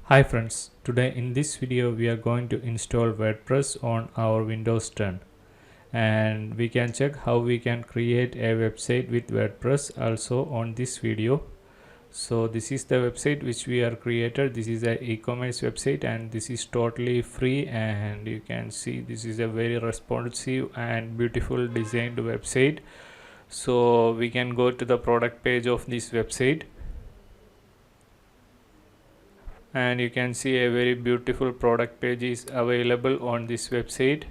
Hi friends, today in this video we are going to install WordPress on our Windows 10 and we can check how we can create a website with WordPress also on this video. So this is the website which we are created. This is an e-commerce website and this is totally free, and you can see this is a very responsive and beautiful designed website. So we can go to the product page of this website and you can see a very beautiful product page is available on this website,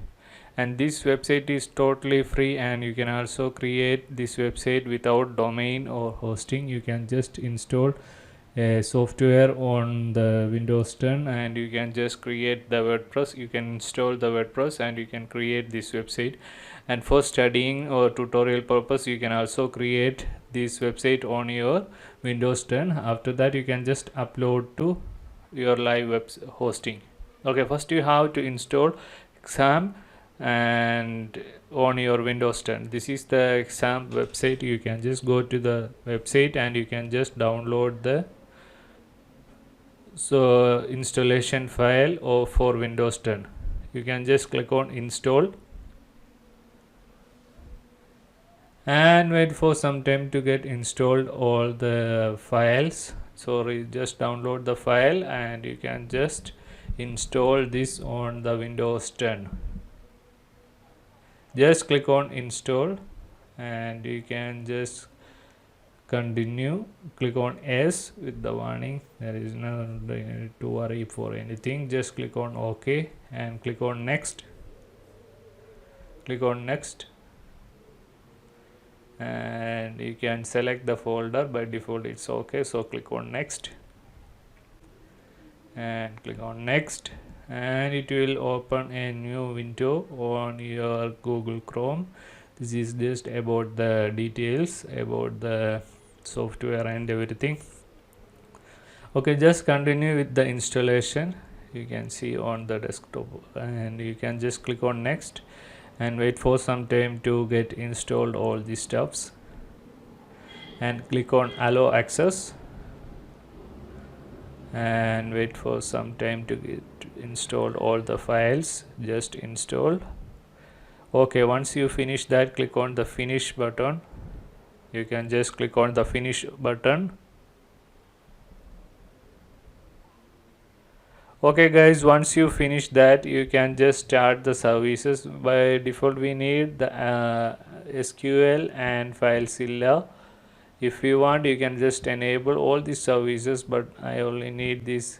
and this website is totally free, and you can also create this website without domain or hosting. You can just install a software on the Windows 10 and you can just create the WordPress. You can install the WordPress and you can create this website, and for studying or tutorial purpose you can also create this website on your Windows 10. After that you can just upload to your live web hosting. Okay, first you have to install exam and on your Windows 10. This is the exam website. You can just go to the website and you can just download the installation file or for Windows 10. You can just click on install and wait for some time to get installed all the files. So just download the file and you can just install this on the Windows 10. Just click on install and you can just continue. Click on yes with the warning. There is no need to worry for anything. Just click on OK and click on next. Click on next and you can select the folder. By default it's okay, so click on next and click on next, and it will open a new window on your Google Chrome. This is just about the details about the software and everything. Okay, just continue with the installation. You can see on the desktop and you can just click on next and wait for some time to get installed all these stuffs, and click on allow access and wait for some time to get installed all the files. Just install. Okay, once you finish that, click on the finish button. You can just click on the finish button. Okay guys, once you finish that you can just start the services. By default we need the SQL and FileZilla. If you want you can just enable all these services, but I only need this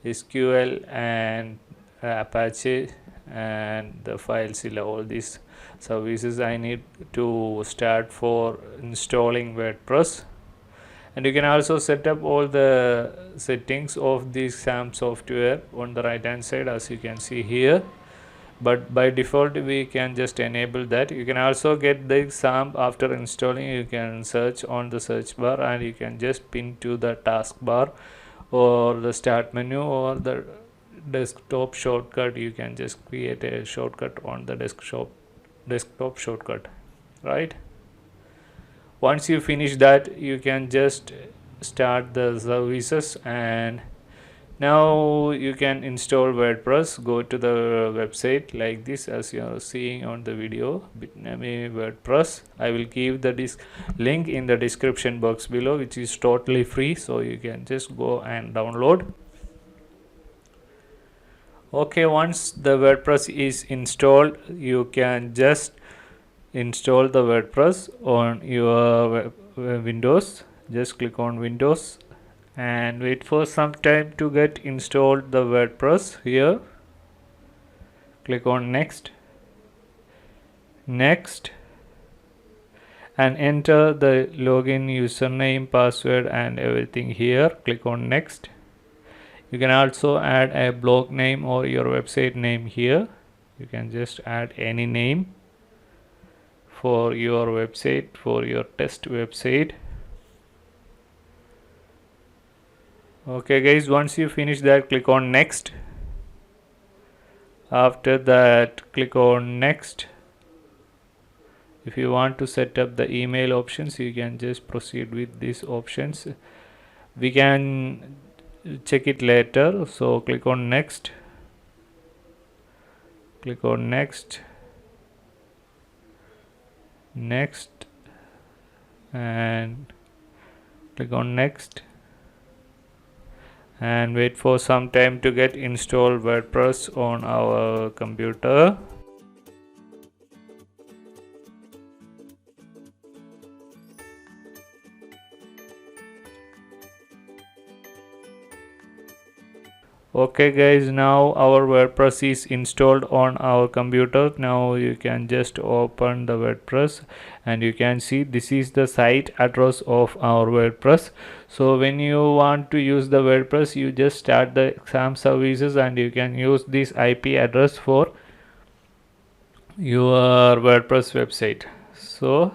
SQL and Apache and the FileZilla. All these services I need to start for installing WordPress. And you can also set up all the settings of this SAM software on the right hand side, as you can see here, but by default we can just enable that. You can also get the SAM after installing. You can search on the search bar and you can just pin to the taskbar or the start menu or the desktop shortcut. You can just create a shortcut on the desktop shortcut, right? Once you finish that you can just start the services, and now you can install WordPress. Go to the website like this as you are seeing on the video, Bitnami WordPress. I will give the link in the description box below, which is totally free, so you can just go and download. Okay, once the WordPress is installed you can just install the WordPress on your Windows. Just click on Windows and wait for some time to get installed the WordPress. Here click on next and enter the login username, password and everything here. Click on next. You can also add a blog name or your website name here. You can just add any name for your website, for your test website. Okay guys, once you finish that click on next. After that click on next. If you want to set up the email options you can just proceed with these options. We can check it later. So click on next, click on next, next, and click on next, and wait for some time to get installed WordPress on our computer. Okay guys, now our WordPress is installed on our computer. Now you can just open the WordPress and you can see this is the site address of our WordPress. So when you want to use the WordPress, you just start the exam services and you can use this IP address for your WordPress website. So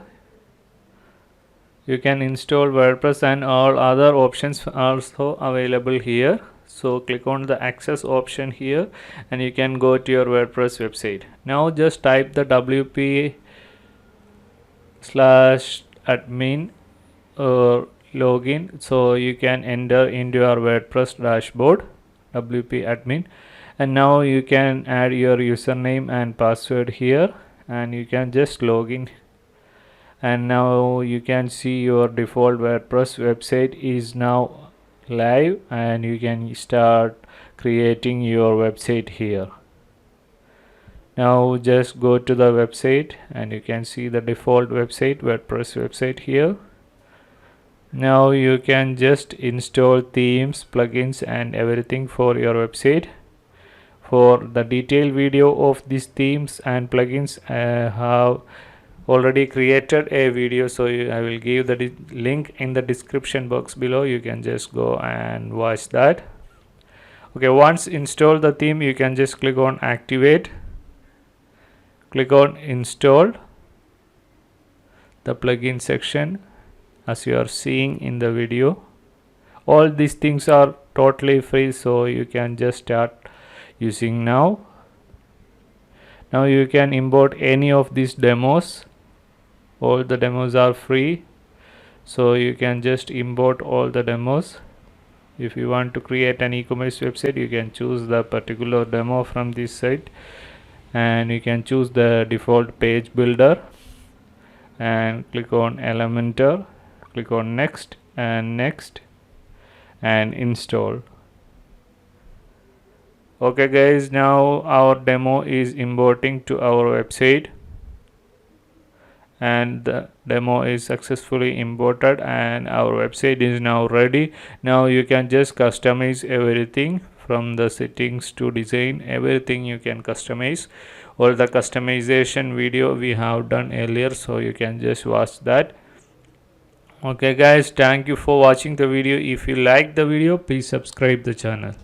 you can install WordPress and all other options also available here. So click on the access option here and you can go to your WordPress website. Now just type the wp/admin or login, so you can enter into your WordPress dashboard, wp admin, and now you can add your username and password here and you can just log in. And now you can see your default WordPress website is now live and you can start creating your website here. Now just go to the website and you can see the default website, WordPress website here. Now you can just install themes, plugins and everything for your website. For the detailed video of these themes and plugins, I have already created a video, so I will give the link in the description box below. You can just go and watch that. Okay, once install the theme, you can just click on activate, click on install the plugin section as you are seeing in the video. All these things are totally free, so you can just start using now. Now you can import any of these demos. All the demos are free, so you can just import all the demos. If you want to create an e-commerce website, you can choose the particular demo from this site and you can choose the default page builder and click on Elementor, click on next and install. Okay guys, now our demo is importing to our website and the demo is successfully imported and our website is now ready. Now you can just customize everything from the settings to design, everything you can customize. All the customization video we have done earlier, so you can just watch that. Okay guys, thank you for watching the video. If you like the video, please subscribe the channel.